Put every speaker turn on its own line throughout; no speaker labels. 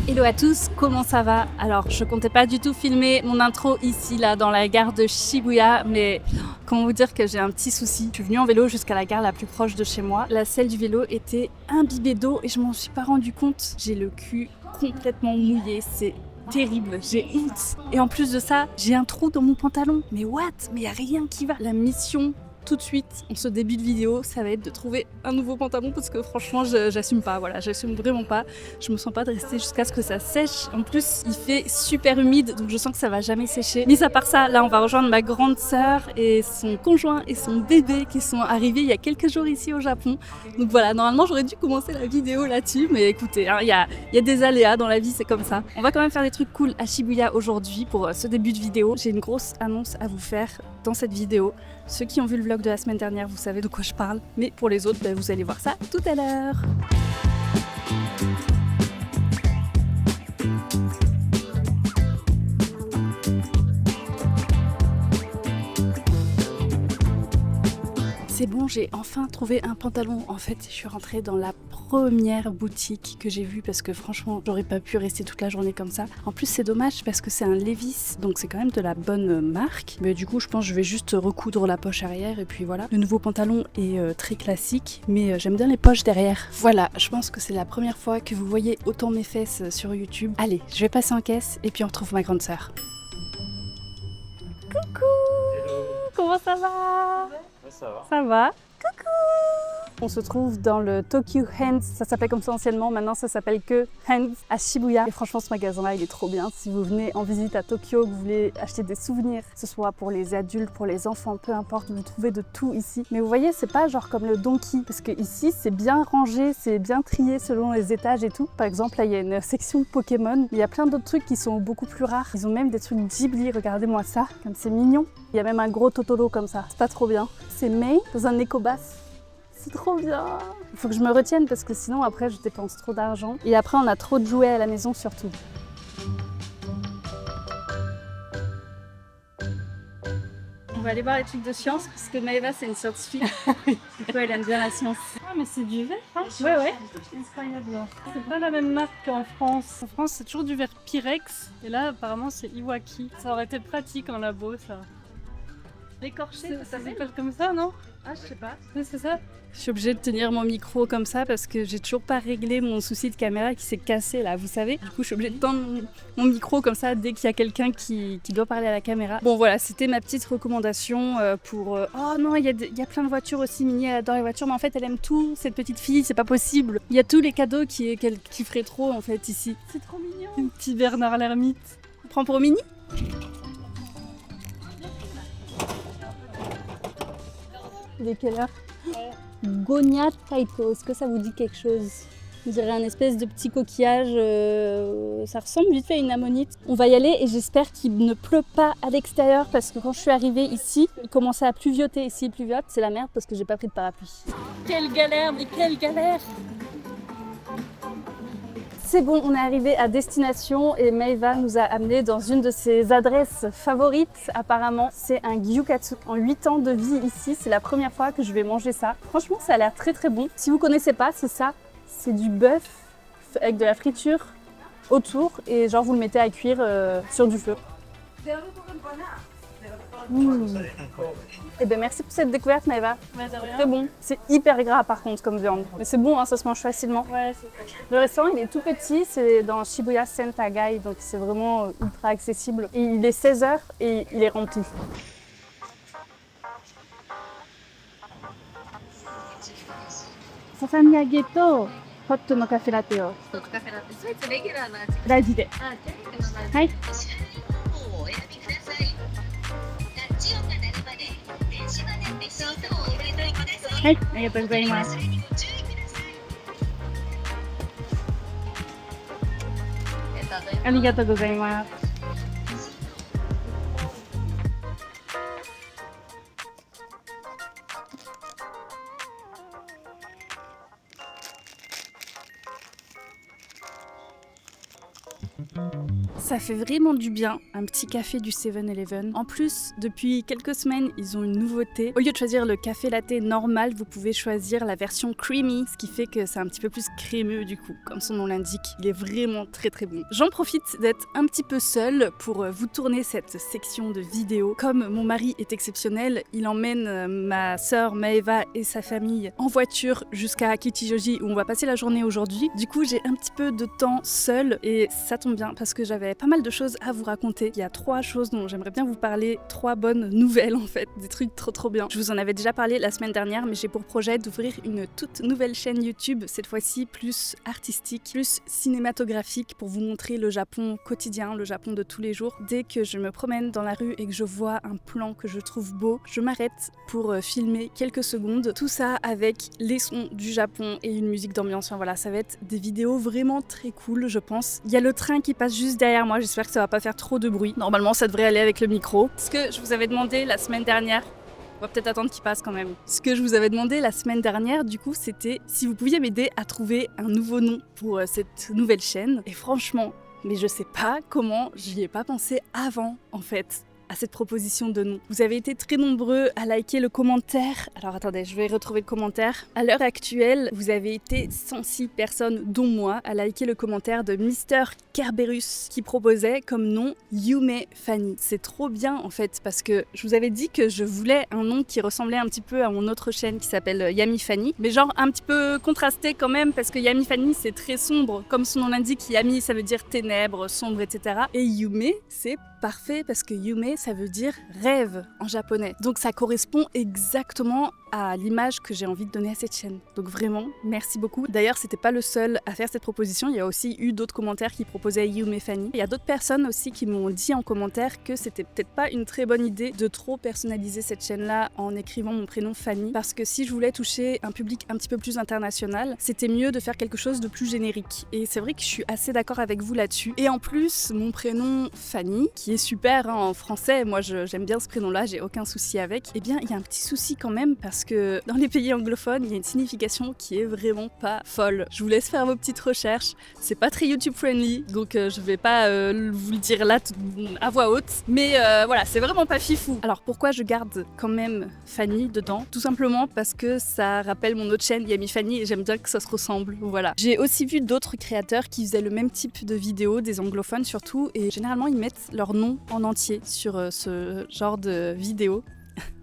Hello à tous, comment ça va? Alors, je comptais pas du tout filmer mon intro ici, là, dans la gare de Shibuya, mais comment vous dire que j'ai un petit souci. Je suis venue en vélo jusqu'à la gare la plus proche de chez moi. La selle du vélo était imbibée d'eau et je m'en suis pas rendu compte. J'ai le cul complètement mouillé, c'est terrible, j'ai honte. Et en plus de ça, j'ai un trou dans mon pantalon. Mais what? Mais y a rien qui va. La mission tout de suite, en ce début de vidéo, ça va être de trouver un nouveau pantalon parce que franchement, j'assume pas, voilà, j'assume vraiment pas. Je me sens pas de rester jusqu'à ce que ça sèche. En plus, il fait super humide, donc je sens que ça va jamais sécher. Mis à part ça, là, on va rejoindre ma grande sœur et son conjoint et son bébé qui sont arrivés il y a quelques jours ici au Japon. Donc voilà, normalement, j'aurais dû commencer la vidéo là-dessus, mais écoutez, hein, il y a des aléas dans la vie, c'est comme ça. On va quand même faire des trucs cool à Shibuya aujourd'hui pour ce début de vidéo. J'ai une grosse annonce à vous faire dans cette vidéo. Ceux qui ont vu le vlog de la semaine dernière, vous savez de quoi je parle. Mais pour les autres, vous allez voir ça tout à l'heure. C'est bon, j'ai enfin trouvé un pantalon. En fait, je suis rentrée dans la première boutique que j'ai vue parce que franchement, j'aurais pas pu rester toute la journée comme ça. En plus, c'est dommage parce que c'est un Levi's, donc c'est quand même de la bonne marque. Mais du coup, je pense que je vais juste recoudre la poche arrière et puis voilà. Le nouveau pantalon est très classique, mais j'aime bien les poches derrière. Voilà, je pense que c'est la première fois que vous voyez autant mes fesses sur YouTube. Allez, je vais passer en caisse et puis on retrouve ma grande sœur. Coucou! Hello. Comment ça va?
Ça va.
Ça va? Coucou! On se trouve dans le Tokyo Hands, ça s'appelait comme ça anciennement, maintenant ça s'appelle que Hands à Shibuya. Et franchement ce magasin-là il est trop bien. Si vous venez en visite à Tokyo, que vous voulez acheter des souvenirs, que ce soit pour les adultes, pour les enfants, peu importe, vous trouvez de tout ici. Mais vous voyez, c'est pas genre comme le Donki, parce que ici c'est bien rangé, c'est bien trié selon les étages et tout. Par exemple là il y a une section Pokémon, mais il y a plein d'autres trucs qui sont beaucoup plus rares. Ils ont même des trucs Ghibli, regardez-moi ça, comme c'est mignon. Il y a même un gros Totoro comme ça, c'est pas trop bien. C'est Mei dans un écobasse. C'est trop bien. Il faut que je me retienne parce que sinon après je dépense trop d'argent. Et après on a trop de jouets à la maison surtout. On va aller voir les trucs de science parce que Maëva c'est une scientifique. Du coup elle aime bien la science.
Ah mais c'est du verre, hein?
Ouais.
Incroyable. C'est pas la même marque qu'en France. En France c'est toujours du verre Pyrex et là apparemment c'est Iwaki. Ça aurait été pratique en labo ça.
L'écorché,
Ça s'appelle comme ça non?
Ah je sais pas.
Oui c'est ça.
Je suis obligée de tenir mon micro comme ça parce que j'ai toujours pas réglé mon souci de caméra qui s'est cassé là, vous savez. Du coup, je suis obligée de tendre mon micro comme ça dès qu'il y a quelqu'un qui doit parler à la caméra. Bon voilà, c'était ma petite recommandation pour... Oh non, il y a plein de voitures aussi, Mini elle adore les voitures, mais en fait elle aime tout, cette petite fille, c'est pas possible. Il y a tous les cadeaux qu'elle kifferait trop en fait ici. C'est trop mignon.
Un petit Bernard l'ermite.
On prend pour Mini? Il est quelle heure? Gonya Taito, est-ce que ça vous dit quelque chose? On dirait un espèce de petit coquillage, ça ressemble vite fait à une ammonite. On va y aller et j'espère qu'il ne pleut pas à l'extérieur parce que quand je suis arrivée ici, il commençait à pluvioter. Ici il pluviote, c'est la merde parce que j'ai pas pris de parapluie. Quelle galère, mais quelle galère! C'est bon, on est arrivé à destination et Maëva nous a amené dans une de ses adresses favorites apparemment. C'est un gyukatsu. En 8 ans de vie ici, c'est la première fois que je vais manger ça. Franchement, ça a l'air très très bon. Si vous connaissez pas, c'est ça. C'est du bœuf avec de la friture autour et genre vous le mettez à cuire sur du feu. Eh ben merci pour cette découverte Maëva. Très bon. C'est hyper gras par contre comme viande. Mais c'est bon, hein, ça se mange facilement.
Ouais,
Le restaurant il est tout petit, c'est dans Shibuya Sentagai, donc c'est vraiment ultra accessible. Et il est 16h et il est rempli. Sasami to hot no café latteを大事で。はい。はい、ありがとうございます。ありがとうございます。Ça fait vraiment du bien, un petit café du 7-Eleven. En plus, depuis quelques semaines, ils ont une nouveauté. Au lieu de choisir le café latte normal, vous pouvez choisir la version creamy, ce qui fait que c'est un petit peu plus crémeux du coup, comme son nom l'indique. Il est vraiment très très bon. J'en profite d'être un petit peu seule pour vous tourner cette section de vidéo. Comme mon mari est exceptionnel, il emmène ma sœur Maeva et sa famille en voiture jusqu'à Kichijoji où on va passer la journée aujourd'hui. Du coup, j'ai un petit peu de temps seule et ça tombe bien parce que j'avais pas mal de choses à vous raconter. Il y a 3 choses dont j'aimerais bien vous parler, 3 bonnes nouvelles en fait, des trucs trop bien. Je vous en avais déjà parlé la semaine dernière, mais j'ai pour projet d'ouvrir une toute nouvelle chaîne YouTube, cette fois-ci plus artistique, plus cinématographique, pour vous montrer le Japon quotidien, le Japon de tous les jours. Dès que je me promène dans la rue et que je vois un plan que je trouve beau, je m'arrête pour filmer quelques secondes. Tout ça avec les sons du Japon et une musique d'ambiance. Enfin voilà, ça va être des vidéos vraiment très cool, je pense. Il y a le train qui passe juste derrière moi, j'espère que ça va pas faire trop de bruit. Normalement, ça devrait aller avec le micro. Ce que je vous avais demandé la semaine dernière, on va peut-être attendre qu'il passe quand même. Ce que je vous avais demandé la semaine dernière, du coup, c'était si vous pouviez m'aider à trouver un nouveau nom pour cette nouvelle chaîne. Et franchement, mais je sais pas comment j'y ai pas pensé avant, en fait, à cette proposition de nom. Vous avez été très nombreux à liker le commentaire. Alors attendez, je vais retrouver le commentaire. À l'heure actuelle, vous avez été 106 personnes, dont moi, à liker le commentaire de Mister Kerberus qui proposait comme nom Yume Fanny. C'est trop bien en fait parce que je vous avais dit que je voulais un nom qui ressemblait un petit peu à mon autre chaîne qui s'appelle Yami Fanny, mais genre un petit peu contrasté quand même parce que Yami Fanny c'est très sombre, comme son nom l'indique, Yami ça veut dire ténèbres, sombre, etc. Et Yume c'est parfait parce que Yume ça veut dire rêve en japonais. Donc ça correspond exactement à l'image que j'ai envie de donner à cette chaîne. Donc vraiment, merci beaucoup. D'ailleurs, c'était pas le seul à faire cette proposition. Il y a aussi eu d'autres commentaires qui proposaient Yume Fanny. Il y a d'autres personnes aussi qui m'ont dit en commentaire que c'était peut-être pas une très bonne idée de trop personnaliser cette chaîne-là en écrivant mon prénom Fanny. Parce que si je voulais toucher un public un petit peu plus international, c'était mieux de faire quelque chose de plus générique. Et c'est vrai que je suis assez d'accord avec vous là-dessus. Et en plus, mon prénom Fanny, qui est super hein, en français, moi j'aime bien ce prénom-là, j'ai aucun souci avec. Eh bien, il y a un petit souci quand même parce que dans les pays anglophones, il y a une signification qui est vraiment pas folle. Je vous laisse faire vos petites recherches. C'est pas très YouTube friendly, donc je vais pas vous le dire là à voix haute. Mais voilà, c'est vraiment pas fifou. Alors pourquoi je garde quand même Fanny dedans? Tout simplement parce que ça rappelle mon autre chaîne Yami Fanny et j'aime bien que ça se ressemble. Voilà. J'ai aussi vu d'autres créateurs qui faisaient le même type de vidéos, des anglophones surtout, et généralement ils mettent leur nom en entier sur ce genre de vidéos.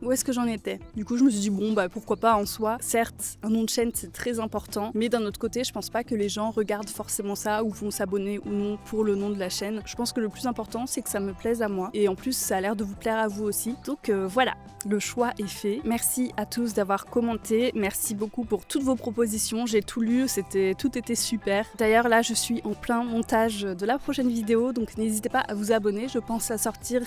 Où est-ce que j'en étais? Du coup, je me suis dit, bon, bah pourquoi pas en soi. Certes, un nom de chaîne, c'est très important, mais d'un autre côté, je pense pas que les gens regardent forcément ça ou vont s'abonner ou non pour le nom de la chaîne. Je pense que le plus important, c'est que ça me plaise à moi. Et en plus, ça a l'air de vous plaire à vous aussi. Donc voilà, le choix est fait. Merci à tous d'avoir commenté. Merci beaucoup pour toutes vos propositions. J'ai tout lu, tout était super. D'ailleurs, là, je suis en plein montage de la prochaine vidéo, donc n'hésitez pas à vous abonner. Je pense à sortir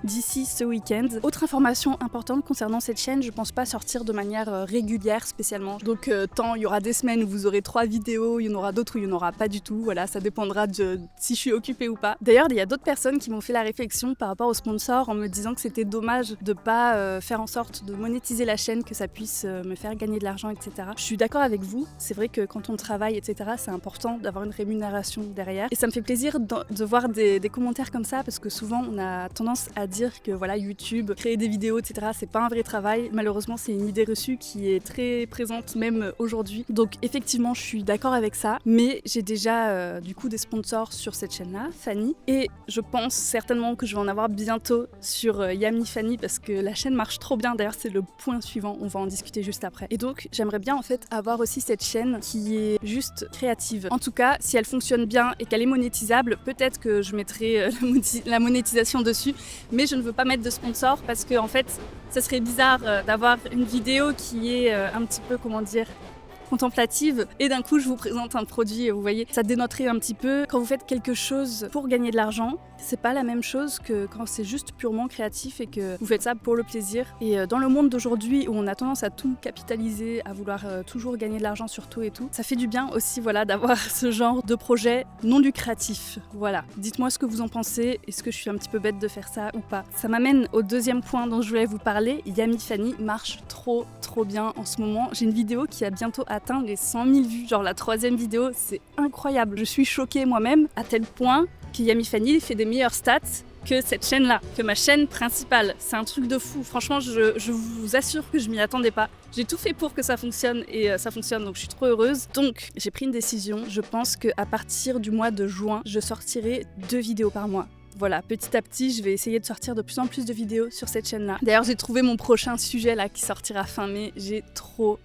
d'ici ce week-end. Autre information importante concernant cette chaîne, je pense pas sortir de manière régulière spécialement. Donc tant il y aura des semaines où vous aurez 3 vidéos, il y en aura d'autres où il n'y en aura pas du tout. Voilà, ça dépendra de si je suis occupée ou pas. D'ailleurs, il y a d'autres personnes qui m'ont fait la réflexion par rapport aux sponsors en me disant que c'était dommage de pas faire en sorte de monétiser la chaîne, que ça puisse me faire gagner de l'argent, etc. Je suis d'accord avec vous. C'est vrai que quand on travaille, etc., c'est important d'avoir une rémunération derrière. Et ça me fait plaisir de voir des commentaires comme ça parce que souvent on a tendance à dire que voilà, YouTube, créer des vidéos, etc., c'est pas un vrai travail. Malheureusement, c'est une idée reçue qui est très présente même aujourd'hui. Donc effectivement, je suis d'accord avec ça, mais j'ai déjà du coup des sponsors sur cette chaîne-là, Fanny, et je pense certainement que je vais en avoir bientôt sur Yami Fanny parce que la chaîne marche trop bien. D'ailleurs, c'est le point suivant, on va en discuter juste après. Et donc, j'aimerais bien en fait avoir aussi cette chaîne qui est juste créative. En tout cas, si elle fonctionne bien et qu'elle est monétisable, peut-être que je mettrai la monétisation dessus, mais je ne veux pas mettre de sponsor parce que en fait, ça serait bizarre d'avoir une vidéo qui est un petit peu, comment dire, contemplative et d'un coup je vous présente un produit, vous voyez, ça dénoterait un petit peu. Quand vous faites quelque chose pour gagner de l'argent, c'est pas la même chose que quand c'est juste purement créatif et que vous faites ça pour le plaisir. Et dans le monde d'aujourd'hui où on a tendance à tout capitaliser, à vouloir toujours gagner de l'argent sur tout et tout, ça fait du bien aussi voilà, d'avoir ce genre de projet non lucratif. Voilà, dites-moi ce que vous en pensez, est-ce que je suis un petit peu bête de faire ça ou pas? Ça m'amène au deuxième point dont je voulais vous parler. Yami Fanny marche trop bien en ce moment. J'ai une vidéo qui a bientôt atteint atteint les 100 000 vues. Genre la 3e vidéo, c'est incroyable. Je suis choquée moi-même à tel point que Yummy Fanny fait des meilleures stats que cette chaîne-là, que ma chaîne principale. C'est un truc de fou. Franchement, je vous assure que je m'y attendais pas. J'ai tout fait pour que ça fonctionne et ça fonctionne, donc je suis trop heureuse. Donc, j'ai pris une décision. Je pense qu'à partir du mois de juin, je sortirai 2 vidéos par mois. Voilà, petit à petit, je vais essayer de sortir de plus en plus de vidéos sur cette chaîne-là. D'ailleurs, j'ai trouvé mon prochain sujet là qui sortira fin mai. J'ai trop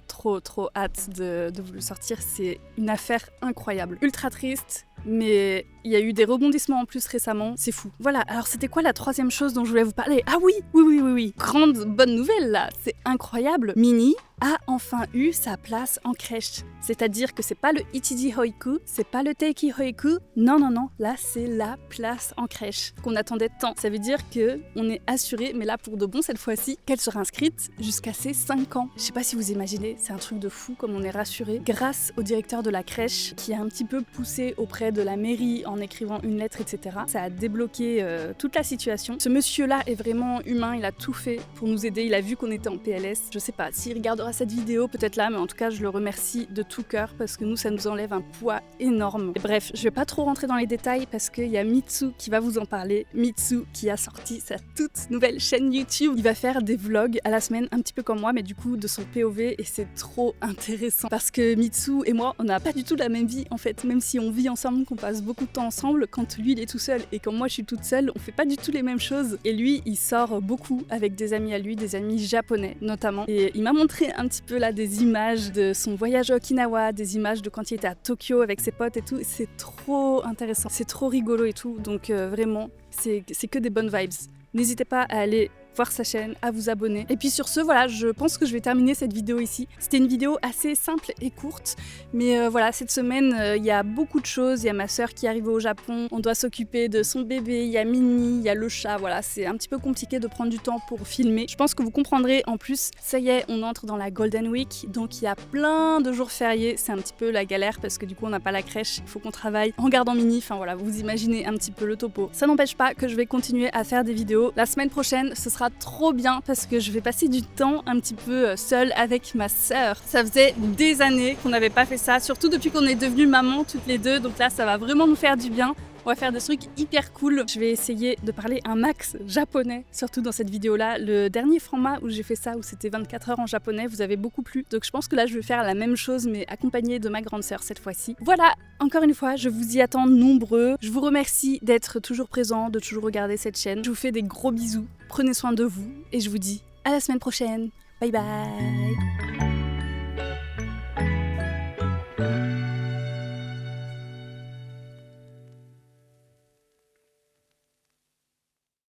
hâte de vous le sortir. C'est une affaire incroyable. Ultra triste, mais il y a eu des rebondissements en plus récemment. C'est fou. Voilà, alors c'était quoi la 3e chose dont je voulais vous parler? Ah oui. Grande bonne nouvelle là, c'est incroyable. Minnie a enfin eu sa place en crèche. C'est-à-dire que c'est pas le Ichiji Hoiku, c'est pas le Teiki Hoiku. Non, là c'est la place en crèche qu'on attendait tant. Ça veut dire que on est assuré, mais là pour de bon cette fois-ci, qu'elle sera inscrite jusqu'à ses 5 ans. Je sais pas si vous imaginez, c'est un truc de fou comme on est rassuré grâce au directeur de la crèche qui a un petit peu poussé auprès de la mairie en écrivant une lettre, etc. Ça a débloqué toute la situation. Ce monsieur-là est vraiment humain, il a tout fait pour nous aider, il a vu qu'on était en PLS. Je sais pas, s'il regardera cette vidéo, peut-être là, mais en tout cas, je le remercie de tout cœur parce que nous, ça nous enlève un poids énorme. Et bref, je vais pas trop rentrer dans les détails parce qu'il y a Mitsu qui va vous en parler. Mitsu qui a sorti sa toute nouvelle chaîne YouTube. Il va faire des vlogs à la semaine, un petit peu comme moi, mais du coup, de son POV et c'est trop intéressant parce que Mitsu et moi, on n'a pas du tout la même vie en fait, même si on vit ensemble, qu'on passe beaucoup de temps ensemble, quand lui, il est tout seul et quand moi, je suis toute seule, on fait pas du tout les mêmes choses. Et lui, il sort beaucoup avec des amis à lui, des amis japonais notamment. Et il m'a montré un petit peu là des images de son voyage à Okinawa, des images de quand il était à Tokyo avec ses potes et tout. C'est trop intéressant, c'est trop rigolo et tout. Donc vraiment, c'est que des bonnes vibes. N'hésitez pas à aller voir sa chaîne, à vous abonner. Et puis sur ce, voilà, je pense que je vais terminer cette vidéo ici. C'était une vidéo assez simple et courte, mais voilà, cette semaine, il y a beaucoup de choses. Il y a ma sœur qui arrive au Japon, on doit s'occuper de son bébé, il y a Minnie, il y a le chat, voilà, c'est un petit peu compliqué de prendre du temps pour filmer. Je pense que vous comprendrez, en plus, ça y est, on entre dans la Golden Week, donc il y a plein de jours fériés, c'est un petit peu la galère parce que du coup on n'a pas la crèche, il faut qu'on travaille en gardant Minnie, enfin voilà, vous imaginez un petit peu le topo. Ça n'empêche pas que je vais continuer à faire des vidéos. La semaine prochaine, ce sera trop bien parce que je vais passer du temps un petit peu seule avec ma sœur. Ça faisait des années qu'on n'avait pas fait ça, surtout depuis qu'on est devenues maman toutes les deux, donc là ça va vraiment nous faire du bien. On va faire des trucs hyper cool. Je vais essayer de parler un max japonais, surtout dans cette vidéo-là. Le dernier format où j'ai fait ça, où c'était 24 heures en japonais, vous avez beaucoup plu. Donc je pense que là, je vais faire la même chose, mais accompagnée de ma grande sœur cette fois-ci. Voilà, encore une fois, je vous y attends nombreux. Je vous remercie d'être toujours présents, de toujours regarder cette chaîne. Je vous fais des gros bisous. Prenez soin de vous et je vous dis à la semaine prochaine. Bye bye.